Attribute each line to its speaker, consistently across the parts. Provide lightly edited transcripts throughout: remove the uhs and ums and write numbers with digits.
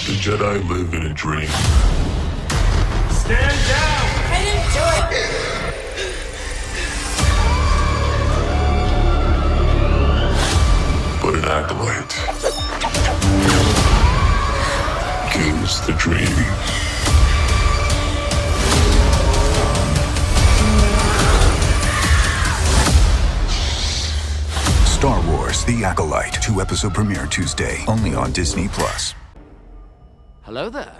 Speaker 1: The Jedi live in a dream.
Speaker 2: Stand down!
Speaker 3: I didn't do it!
Speaker 1: But an acolyte kills the dream.
Speaker 4: Star Wars: The Acolyte, 2-episode premiere Tuesday, only on Disney+.
Speaker 5: Hello there.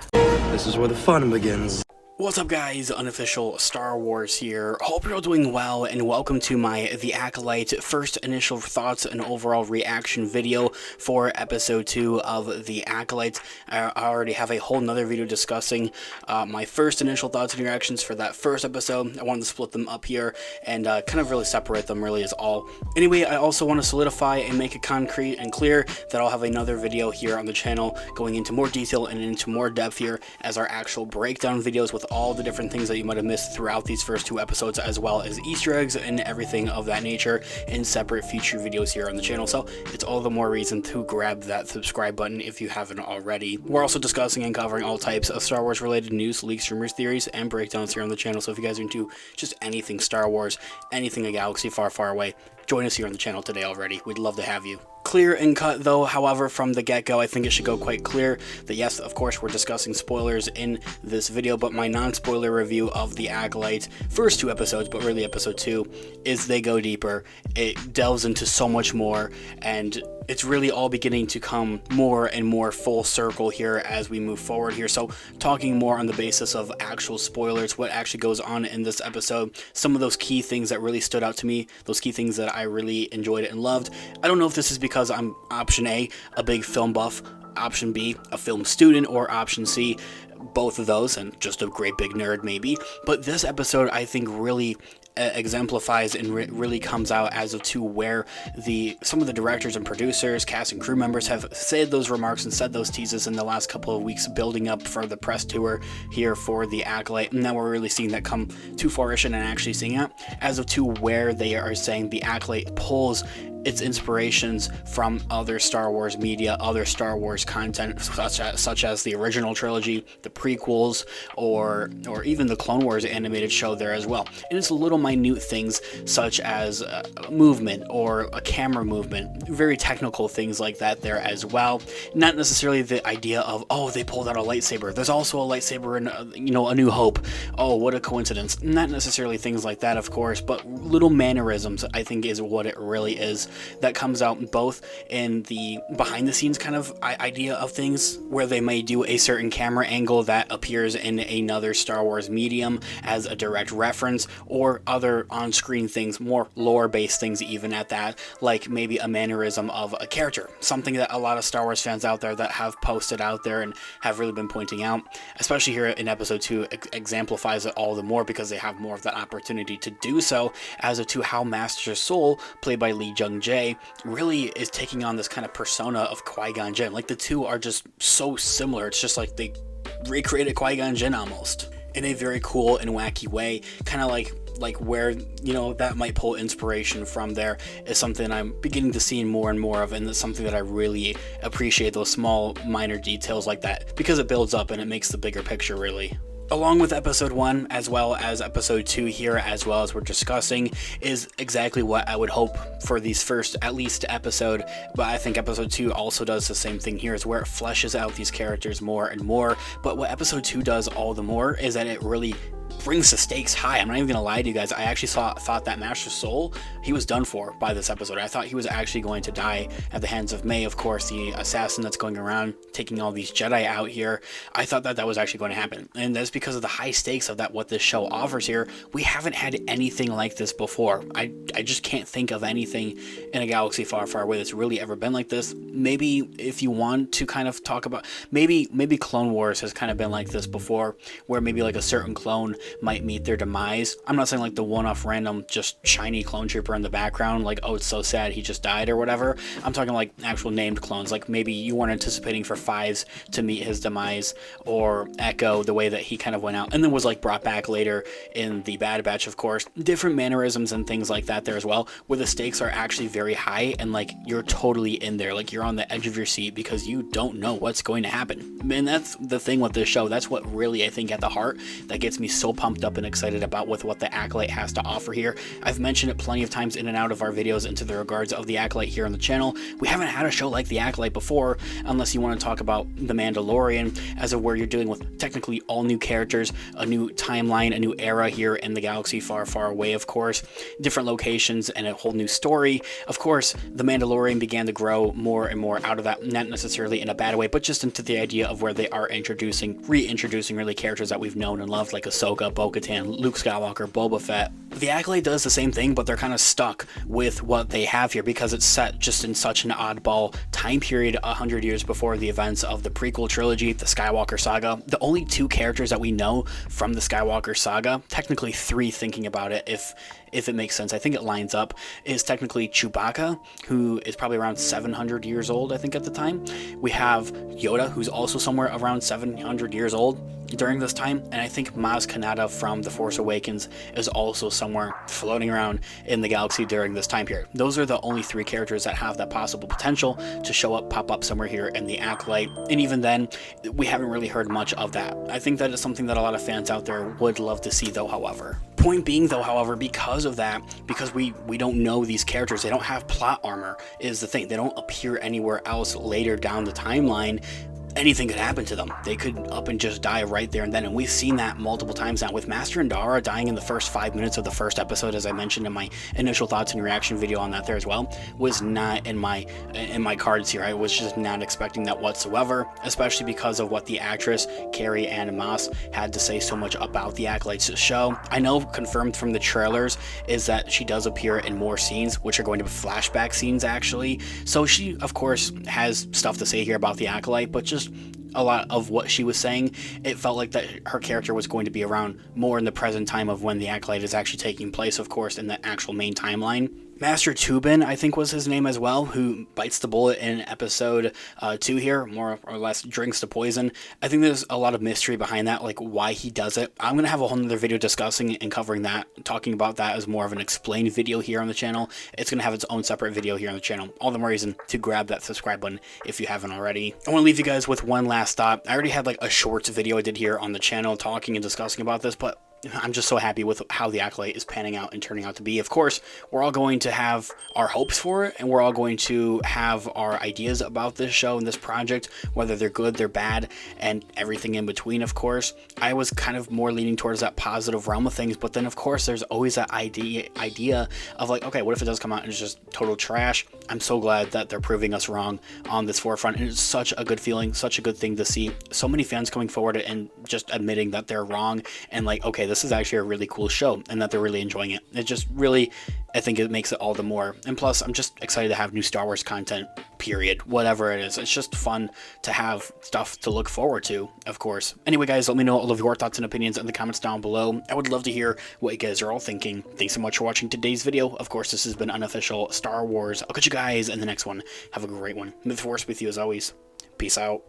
Speaker 6: This is where the fun begins.
Speaker 5: What's up, guys? Unofficial Star Wars here. Hope you're all doing well, and welcome to my The Acolyte first initial thoughts and overall reaction video for episode 2 of The Acolyte. I already have a whole nother video discussing my first initial thoughts and reactions for that first episode. I wanted to split them up here and kind of really separate them, really is all. Anyway, I also want to solidify and make it concrete and clear that I'll have another video here on the channel going into more detail and into more depth here as our actual breakdown videos with all the different things that you might have missed throughout these first 2 episodes, as well as Easter eggs and everything of that nature in separate future videos here on the channel. So it's all the more reason to grab that subscribe button if you haven't already. We're also discussing and covering all types of Star Wars related news, leaks, rumors, theories, and breakdowns here on the channel. So if you guys are into just anything Star Wars, anything a galaxy far, far away, join us here on the channel today already. We'd love to have you. Clear and cut though, however, from the get-go, I think it should go quite clear that yes, of course, we're discussing spoilers in this video, but my non-spoiler review of The Acolyte, first 2 episodes, but really episode 2, is they go deeper. It delves into so much more, and it's really all beginning to come more and more full circle here as we move forward here. So talking more on the basis of actual spoilers, what actually goes on in this episode, some of those key things that really stood out to me, those key things that I really enjoyed and loved. I don't know if this is because I'm option A, a big film buff, option B, a film student, or option C, both of those, and just a great big nerd maybe. But this episode, I think, really exemplifies and really comes out as to where some of the directors and producers, cast and crew members have said those remarks and said those teases in the last couple of weeks building up for the press tour here for The Acolyte, and now we're really seeing that come to fruition and actually seeing it as of to where they are saying The Acolyte pulls its inspirations from other Star Wars media, other Star Wars content, such as the original trilogy, the prequels, or even the Clone Wars animated show there as well. And it's little minute things such as movement or a camera movement, very technical things like that there as well. Not necessarily the idea of, oh, they pulled out a lightsaber. There's also a lightsaber in, A New Hope. Oh, what a coincidence. Not necessarily things like that, of course, but little mannerisms, I think, is what it really is. That comes out both in the behind the scenes kind of idea of things, where they may do a certain camera angle that appears in another Star Wars medium as a direct reference, or other on-screen things, more lore-based things even at that, like maybe a mannerism of a character, something that a lot of Star Wars fans out there that have posted out there and have really been pointing out, especially here in episode 2, exemplifies it all the more because they have more of that opportunity to do so, as to how Master Soul, played by jung-jae, really is taking on this kind of persona of Qui-Gon Jinn. Like, the two are just so similar. It's just like they recreated Qui-Gon Jinn almost in a very cool and wacky way, kind of like where that might pull inspiration from there is something I'm beginning to see more and more of, and it's something that I really appreciate, those small minor details like that, because it builds up and it makes the bigger picture really. Along with episode 1 as well as episode 2 here, as well as we're discussing, is exactly what I would hope for these first at least episode, but I think episode 2 also does the same thing here, is where it fleshes out these characters more and more. But what episode 2 does all the more is that it really brings the stakes high. I'm not even gonna lie to you guys, I actually thought that Master Soul, he was done for by this episode. I thought he was actually going to die at the hands of May, of course, the assassin that's going around taking all these Jedi out here. I thought that was actually going to happen, and that's because of the high stakes of what this show offers here. We haven't had anything like this before. I just can't think of anything in a galaxy far, far away that's really ever been like this. Maybe if you want to kind of talk about, maybe Clone Wars has kind of been like this before, where maybe like a certain clone might meet their demise. I'm not saying like the one-off random just shiny clone trooper in the background, like, oh, it's so sad he just died or whatever. I'm talking like actual named clones, like maybe you weren't anticipating for Fives to meet his demise, or Echo, the way that he kind of went out and then was like brought back later in the Bad Batch, of course. Different mannerisms and things like that there as well, where the stakes are actually very high and like you're totally in there, like you're on the edge of your seat because you don't know what's going to happen. And that's the thing with this show. That's what really, I think, at the heart that gets me so pumped up and excited about with what the Acolyte has to offer here. I've mentioned it plenty of times in and out of our videos into the regards of the Acolyte here on the channel. We haven't had a show like the Acolyte before, unless you want to talk about The Mandalorian, as of where you're dealing with technically all new characters, a new timeline, a new era here in the galaxy far, far away, of course, different locations and a whole new story. Of course, The Mandalorian began to grow more and more out of that, not necessarily in a bad way, but just into the idea of where they are reintroducing really characters that we've known and loved, like Ahsoka, Bo-Katan, Luke Skywalker, Boba Fett. The Acolyte does the same thing, but they're kind of stuck with what they have here because it's set just in such an oddball time period, 100 years before the events of the prequel trilogy, the Skywalker saga. The only two characters that we know from the Skywalker saga, technically three thinking about it, if it makes sense, I think it lines up, is technically Chewbacca, who is probably around 700 years old, I think, at the time. We have Yoda, who's also somewhere around 700 years old during this time, and I think Maz Kanata from The Force Awakens is also somewhere floating around in the galaxy during this time period. Those are the only three characters that have that possible potential to show up, pop up somewhere here in the Acolyte, and even then, we haven't really heard much of that. I think that is something that a lot of fans out there would love to see, though, however. Point being, though, however, because of that, because we don't know these characters, they don't have plot armor, is the thing. They don't appear anywhere else later down the timeline. Anything could happen to them. They could up and just die right there and then, and we've seen that multiple times now, with Master and Dara dying in the first 5 minutes of the first episode, as I mentioned in my initial thoughts and reaction video on that there as well, was not in my cards here. I was just not expecting that whatsoever, especially because of what the actress Carrie Ann Moss had to say so much about the Acolytes show. I know confirmed from the trailers is that she does appear in more scenes, which are going to be flashback scenes actually, so she of course has stuff to say here about the Acolyte, but just a lot of what she was saying, it felt like that her character was going to be around more in the present time of when the Acolyte is actually taking place, of course, in the actual main timeline. Master Tubin, I think was his name as well, who bites the bullet in episode 2 here, more or less drinks the poison. I think there's a lot of mystery behind that, like why he does it. I'm going to have a whole nother video discussing and covering that, talking about that as more of an explained video here on the channel. It's going to have its own separate video here on the channel. All the more reason to grab that subscribe button if you haven't already. I want to leave you guys with one last thought. I already had like a shorts video I did here on the channel talking and discussing about this, but I'm just so happy with how the Acolyte is panning out and turning out to be. Of course, we're all going to have our hopes for it, and we're all going to have our ideas about this show and this project, whether they're good, they're bad, and everything in between, of course. I was kind of more leaning towards that positive realm of things, but then, of course, there's always that idea of like, okay, what if it does come out and it's just total trash? I'm so glad that they're proving us wrong on this forefront, and it's such a good feeling, such a good thing to see. So many fans coming forward and just admitting that they're wrong, and like, okay, this is actually a really cool show and that they're really enjoying it. It just really, I think it makes it all the more. And plus, I'm just excited to have new Star Wars content, period. Whatever it is. It's just fun to have stuff to look forward to, of course. Anyway, guys, let me know all of your thoughts and opinions in the comments down below. I would love to hear what you guys are all thinking. Thanks so much for watching today's video. Of course, this has been Unofficial Star Wars. I'll catch you guys in the next one. Have a great one. May the Force with you as always. Peace out.